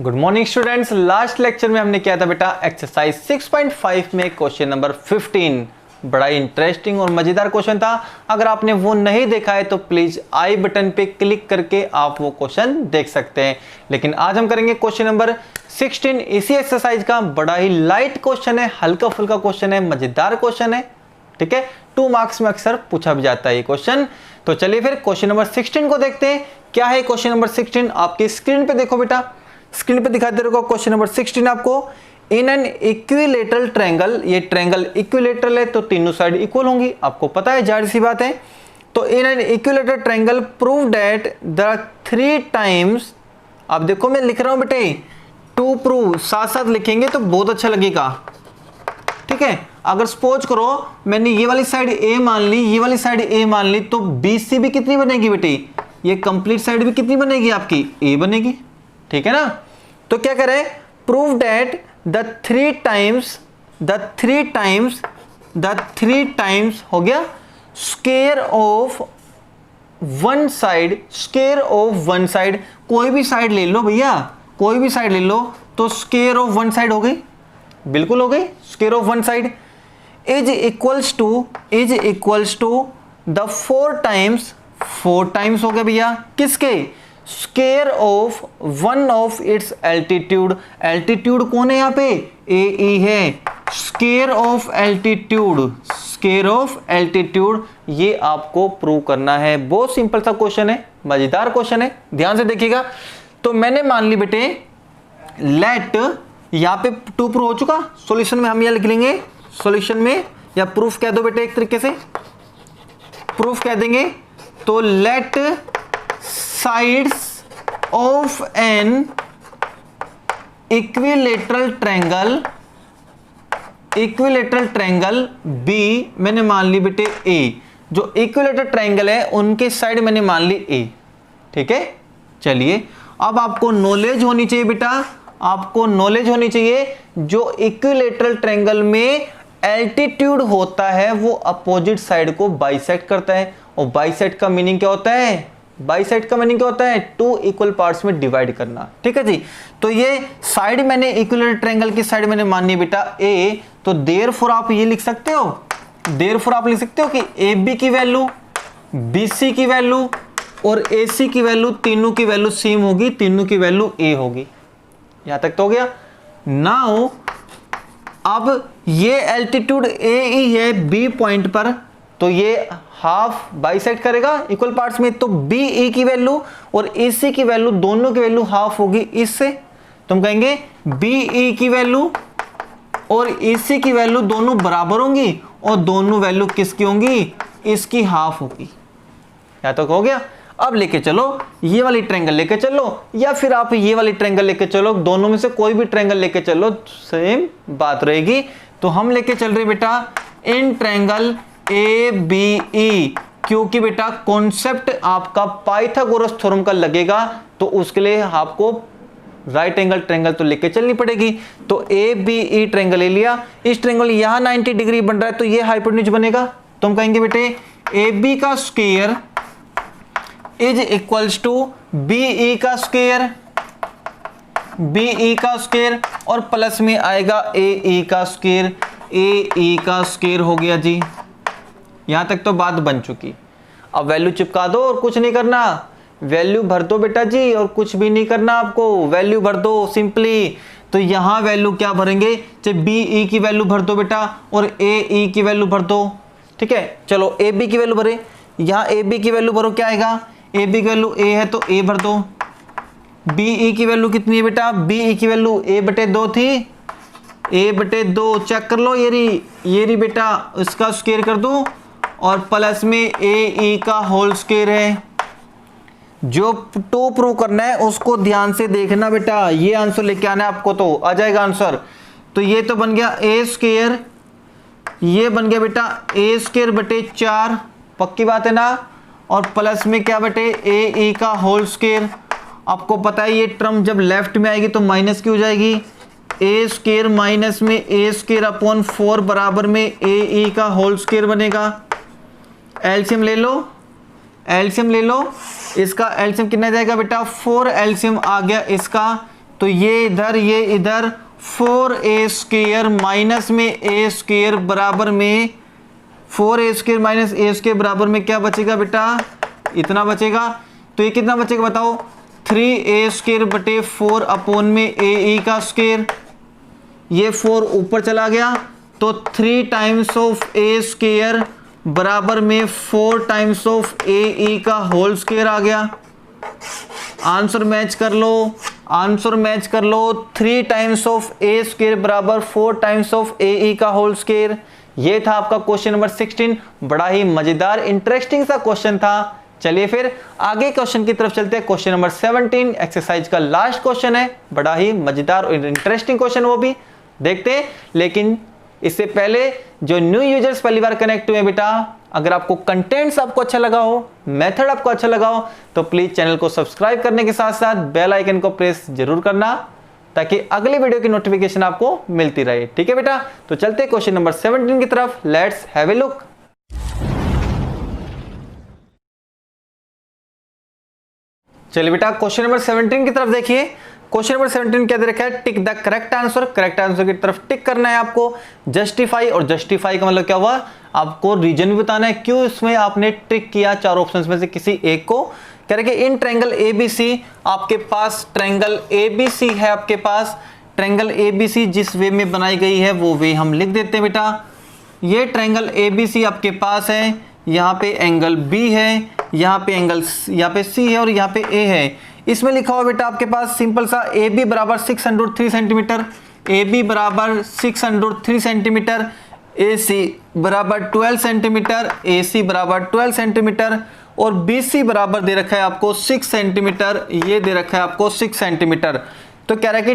Good morning students. Last lecture में हमने किया था बेटा एक्सरसाइज 6.5 में क्वेश्चन नंबर 15। बड़ा इंटरेस्टिंग और मजेदार क्वेश्चन था। अगर आपने वो नहीं देखा है तो प्लीज आई बटन पे क्लिक करके आप वो क्वेश्चन देख सकते हैं। लेकिन आज हम करेंगे क्वेश्चन नंबर 16। इसी एक्सरसाइज का बड़ा ही लाइट क्वेश्चन है, हल्का फुल्का क्वेश्चन है, मजेदार क्वेश्चन है। ठीक है, 2 मार्क्स में अक्सर पूछा भी जाता है ये क्वेश्चन। तो चलिए फिर क्वेश्चन नंबर 16 को देखते हैं। क्या है क्वेश्चन नंबर 16? आपकी स्क्रीन पे देखो बेटा, स्क्रीन पे दिखाई दे रहा होगा क्वेश्चन नंबर 16 आपको। इन एन इक्विलेटरल ट्रायंगल, ये ट्रायंगल इक्विलेटरल है तो तीनों साइड इक्वल होंगी, आपको पता है, जाहिर सी बात है। तो in an equilateral triangle prove that the 3 times, आप देखो मैं लिख रहा हूं बेटे, टू प्रूव साथ साथ लिखेंगे तो बहुत अच्छा लगेगा। ठीक है, अगर सपोज करो मैंने ये वाली साइड ए मान ली, ये वाली साइड ए मान ली, तो BC भी कितनी बनेगी बेटे? ये कंप्लीट साइड भी कितनी बनेगी आपकी? ए बनेगी। ठीक है ना? तो क्या करें? Prove that the three times हो गया स्क्वायर ऑफ वन साइड, कोई भी साइड ले लो भैया, कोई भी साइड ले लो, तो स्क्वायर ऑफ वन साइड हो गई, बिल्कुल हो गई। Square of one side is equals to the 4 times हो गया भैया किसके? Square of one of its altitude. Altitude कौन है यहाँ पे? ए है। स्क्वायर ऑफ एल्टीट्यूड ये आपको प्रूव करना है। बहुत सिंपल सा क्वेश्चन है, मजेदार क्वेश्चन है, ध्यान से देखिएगा। तो मैंने मान ली बेटे लेट, यहाँ पे 2 प्रूव हो चुका। सॉल्यूशन में हम यह लिख लेंगे, सॉल्यूशन में या प्रूफ कह दो बेटे, एक तरीके से प्रूफ कह देंगे। तो late sides of an equilateral triangle B, मैंने मान ली बेटे A, जो इक्विलेटरल ट्रायंगल है उनके साइड मैंने मान ली A। ठीक है, चलिए अब आपको नॉलेज होनी चाहिए बेटा, आपको नॉलेज होनी चाहिए जो इक्विलेटरल ट्रायंगल में एल्टीट्यूड होता है वो अपोजिट साइड को बाइसेक्ट करता है। और बाइसेक्ट का मीनिंग क्या होता है? बाइसेक्ट का मीनिंग क्या होता है? 2 इक्वल पार्ट्स में डिवाइड करना। ठीक है जी। तो ये साइड मैंने इक्विलेटरल ट्रायंगल की साइड मैंने माननी बेटा A, तो देयरफॉर आप ये लिख सकते हो, कि AB की वैल्यू, BC की वैल्यू और AC की वैल्यू, तीनों की वैल्यू सेम होगी, तीनों की वैल्यू A होगी। यहां तक तो हो गया। नाउ अब ये एल्टीट्यूड A ही है B पॉइंट पर, तो ये हाफ बाइसेक्ट करेगा इक्वल पार्ट्स में, तो BE की वैल्यू और AC की वैल्यू, दोनों की वैल्यू हाफ होगी। इससे तुम कहेंगे BE की वैल्यू और AC की वैल्यू दोनों बराबर होंगी और दोनों वैल्यू किसकी होंगी? इसकी हाफ होगी। या तो हो गया। अब लेके चलो ये वाली ट्रायंगल लेके चलो, या फिर आप ये वाली ट्रायंगल लेके चलो, दोनों में से कोई भी ट्रायंगल लेके चलो, सेम बात रहेगी। तो हम लेके चल रहे बेटा इन ट्रायंगल ABE, क्योंकि बेटा कॉन्सेप्ट आपका पाइथागोरस थ्योरम का लगेगा, तो उसके लिए आपको राइट एंगल ट्रायंगल तो लेके चलनी पड़ेगी। तो ABE ट्रायंगल ले लिया, इस ट्रायंगल यहां 90 डिग्री बन रहा है तो ये हाइपोटेन्यूज बनेगा। तो हम कहेंगे बेटे AB का square is equals to BE का स्क्वायर और प्लस में आएगा AE का स्क्वायर हो गया जी। यहां तक तो बात बन चुकी। अब वैल्यू चिपका दो और कुछ नहीं करना, वैल्यू भर दो बेटा जी, और कुछ भी नहीं करना आपको, वैल्यू भर दो सिंपली। तो यहां वैल्यू क्या भरेंगे? चाहे BE की वैल्यू भर दो बेटा और AE की वैल्यू भर दो। ठीक है, चलो AB की वैल्यू भरे, यहां AB की वैल्यू भरो, क्या आएगा? AB की वैल्यू A है तो A भर दो। BE की वैल्यू कितनी है बेटा? BE की वैल्यू A/2 थी, A/2 चेक कर लो, ये रही बेटा, इसका स्क्वायर कर दो और प्लस में AE का होल स्क्वायर है। जो 2 प्रूव करना है उसको ध्यान से देखना बेटा, ये आंसर लेके आना है आपको, तो आ जाएगा आंसर। तो ये तो बन गया A², ये बन गया बेटा A²/4, पक्की बात है ना। और प्लस में क्या बेटे? AE का होल स्क्वायर। आपको पता है ये टर्म जब लेफ्ट में आएगी तो माइनस की हो जाएगी, A² माइनस में A²/4 बराबर में AE का होल स्क्वायर बनेगा। एलसीएम ले लो, इसका एलसीएम कितना जाएगा बेटा? 4 एलसीएम आ गया इसका, तो ये इधर 4a² माइनस में a² बराबर में 4a² माइनस a² बराबर में क्या बचेगा बेटा, इतना बचेगा। तो ये कितना बचेगा बताओ, 3a² बटे 4 अपॉन में ae का स्क्वायर। ये 4 ऊपर चला गया तो 3 टाइम्स ऑफ a² बराबर में 4 टाइम्स ऑफ ae का होल स्क्वायर आ गया। आंसर मैच कर लो, 3 टाइम्स ऑफ a² बराबर 4 टाइम्स ऑफ ae का होल स्क्वायर। ये था आपका क्वेश्चन नंबर 16। बड़ा ही मजेदार इंटरेस्टिंग सा क्वेश्चन था। चलिए फिर आगे क्वेश्चन की तरफ चलते हैं। क्वेश्चन नंबर 17 एक्सरसाइज का लास्ट क्वेश्चन है, बड़ा ही मजेदार और इंटरेस्टिंग क्वेश्चन, वो भी देखते हैं। लेकिन इससे पहले जो न्यू यूजर्स पहली बार कनेक्ट हुए बेटा, अगर आपको कंटेंट्स आपको अच्छा लगा हो, मेथड आपको अच्छा लगा हो, तो प्लीज चैनल को सब्सक्राइब करने के साथ साथ बेल आइकन को प्रेस जरूर करना, ताकि अगले वीडियो की नोटिफिकेशन आपको मिलती रहे। ठीक है बेटा, तो चलते हैं क्वेश्चन नंबर 17 की तरफ। Let's have a look. चलिए बेटा क्वेश्चन नंबर 17 की तरफ देखिए। क्वेश्चन नंबर 17 क्या दे रखा है, tick the correct answer. Correct answer की तरफ टिक करना है आपको। जस्टिफाई, और जस्टिफाई का मतलब क्या हुआ, आपको रीजन भी बताना है क्यों इसमें आपने टिक किया चार ऑप्शंस में से किसी एक को। कह रहे कि इन ट्रायंगल एबीसी, आपके पास ट्रायंगल एबीसी है, आपके पास ट्रायंगल एबीसी जिस वे में बनाई गई है वो वे हम लिख देते हैं बेटा। ये ट्रायंगल एबीसी आपके पास है, यहाँ पे एंगल बी है, यहाँ पे एंगल यहाँ पे सी है और यहाँ पे ए है। इसमें लिखा हुआ बेटा आपके पास सिंपल सा ए बी बराबर 603 सेंटीमीटर, ए बी बराबर 603 सेंटीमीटर, ए सी बराबर 12 सेंटीमीटर, ए सी बराबर 12 सेंटीमीटर, और बी सी बराबर दे रखा है आपको 6 सेंटीमीटर, ये दे रखा है आपको 6 सेंटीमीटर। तो कह रहा है कि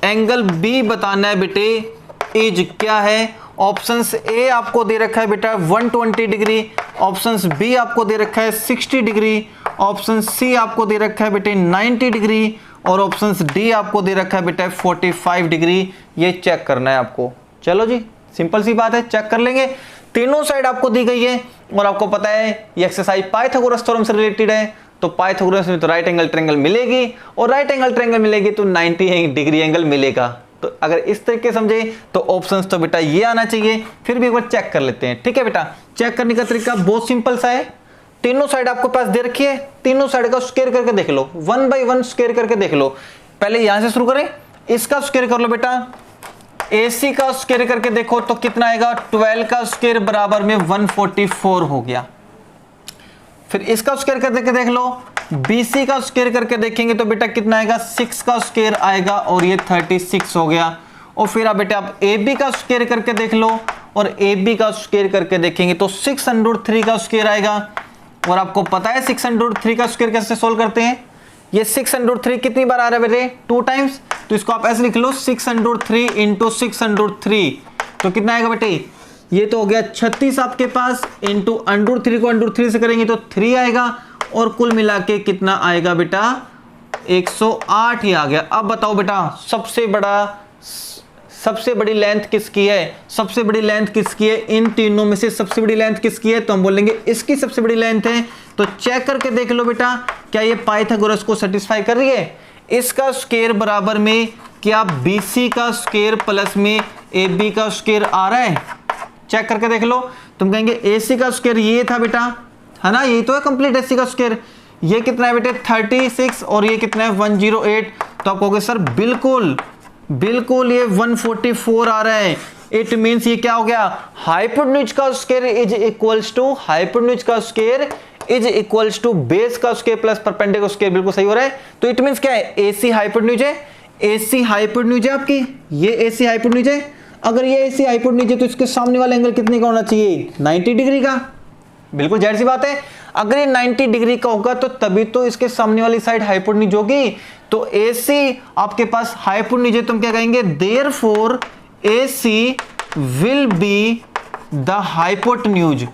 एंगल बी बताना है बेटे इज क्या है। ऑप्शंस ए आपको दे रखा है बेटा 120 डिग्री, ऑप्शंस बी आपको दे रखा है 60 डिग्री, ऑप्शन सी आपको दे रखा है बेटे 90 डिग्री, और ऑप्शंस डी आपको दे रखा है बेटा 45 डिग्री। ये चेक करना है आपको। चलो जी, सिंपल सी बात है, चेक कर लेंगे। तीनों साइड आपको दी गई है और आपको पता है ये एक्सरसाइज पाइथागोरस थ्योरम से रिलेटेड है। तो पाइथागोरस में तो राइट एंगल ट्रायंगल मिलेगी, और राइट एंगल ट्रायंगल मिलेगी तो 90 डिग्री एंगल मिलेगा। तो अगर इस तरीके समझे तो ऑप्शंस तो बेटा ये आना चाहिए। फिर भी एक बार चेक कर लेते हैं। ठीक है बेटा, चेक करने का तरीका बहुत सिंपल सा है। तीनों साइड आपको पास दे रखी है, तीनों साइड का स्क्वायर करके देख लो, 1 बाय 1 स्क्वायर करके देख लो। पहले यहां से शुरू करें, इसका स्क्वायर कर लो बेटा। AC का स्क्वायर करके देखो तो कितना आएगा, 12 का स्क्वायर बराबर में 144 हो गया। फिर इसका स्क्वायर करके देख लो, BC का स्क्वायर करके देखेंगे तो बेटा कितना आएगा, 6 का स्क्वायर आएगा और ये 36 हो गया। और फिर आप बेटा आप AB का स्क्वायर करके देख लो, और AB का स्क्वायर करके देखेंगे तो 603 का स्क्वायर आएगा। और आपको पता है 603 का स्क्वायर कैसे सोल्व करते हैं। ये 603 कितनी बार आ रहा है बेटे, 2 टाइम्स। तो इसको आप ऐसे लिख लो 603 इंटू 603, तो कितना आएगा बेटे, ये तो हो गया 36 आपके पास, इंटू √3 को √3 से करेंगे तो 3 आएगा, और कुल मिला के कितना आएगा बेटा, 108 ही आ गया। अब बताओ बेटा सबसे बड़ी लेंथ किसकी है, सबसे बड़ी लेंथ किसकी है, इन तीनों में से सबसे बड़ी लेंथ किसकी है, तो हम बोलेंगे इसकी सबसे बड़ी लेंथ है। तो चेक करके देख लो बेटा, क्या ये पाइथागोरस को सेटिस्फाई कर रही है। इसका स्क्वायर बराबर में क्या BC का स्क्वायर प्लस में AB का स्क्वायर आ रहा है, चेक करके देख लो। तुम कहेंगे AC का स्क्वायर ये था बेटा, है ना, ये तो है कंप्लीट AC का स्क्वायर। ये कितना है बेटे 36, और ये कितना है 108। तो आप कहोगे सर बिल्कुल ये 144 आ रहा है। इट मींस ये क्या हो गया, हाइपोटेन्यूज का square is equals to base का स्क्वायर प्लस परपेंडिकुलर स्क्वायर। बिल्कुल सही हो रहा है। तो इट मींस क्या है, AC हाइपोटेन्यूज है, AC हाइपोटेन्यूज है आपकी, ये AC हाइपोटेन्यूज है। अगर ये AC हाइपोटेन्यूज है तो इसके सामने वाला एंगल कितने का होना चाहिए, 90 डिग्री का। बिल्कुल जाहिर सी बात है, अगर ये 90 डिग्री का होगा तो तभी तो इसके सामने वाली साइड हाइपोटेन्यूज होगी। तो AC आपके पास हाइपोटेन्यूज है, तो हम क्या कहेंगे, therefore AC will be the hypotenuse.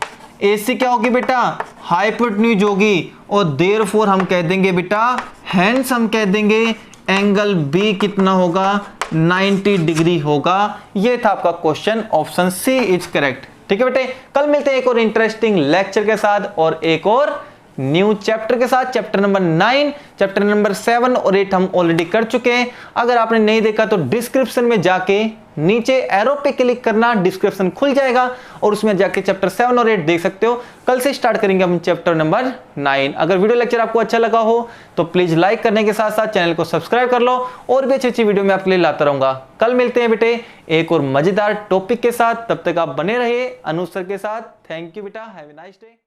AC क्या होगी बेटा, हाइपोटेन्यूज होगी, और देयरफॉर हम कह देंगे बेटा, हेंस हम कह देंगे एंगल B कितना होगा, 90 डिग्री होगा। ये था आपका question, option C is correct. ठीक है बेटे, कल मिलते हैं एक और इंटरेस्टिंग लेक्चर के साथ और एक और न्यू चैप्टर के साथ। चैप्टर नंबर 9, चैप्टर नंबर 7 और 8 हम ऑलरेडी कर चुके हैं। अगर आपने नहीं देखा तो डिस्क्रिप्शन में जाके नीचे एरो पे क्लिक करना, डिस्क्रिप्शन खुल जाएगा और उसमें जाके चैप्टर 7 और 8 देख सकते हो। कल से स्टार्ट करेंगे हम चैप्टर नंबर 9। अगर वीडियो लेक्चर आपको अच्छा लगा हो तो प्लीज लाइक करने के साथ साथ चैनल को सब्सक्राइब कर लो, और भी अच्छी वीडियो मैं आपके लिए लाता रहूंगा। कल मिलते हैं बेटे एक और मजेदार टॉपिक के साथ, तब तक आप बने रहिए अनुज सर के साथ। थैंक यू बेटा, हैव ए नाइस डे।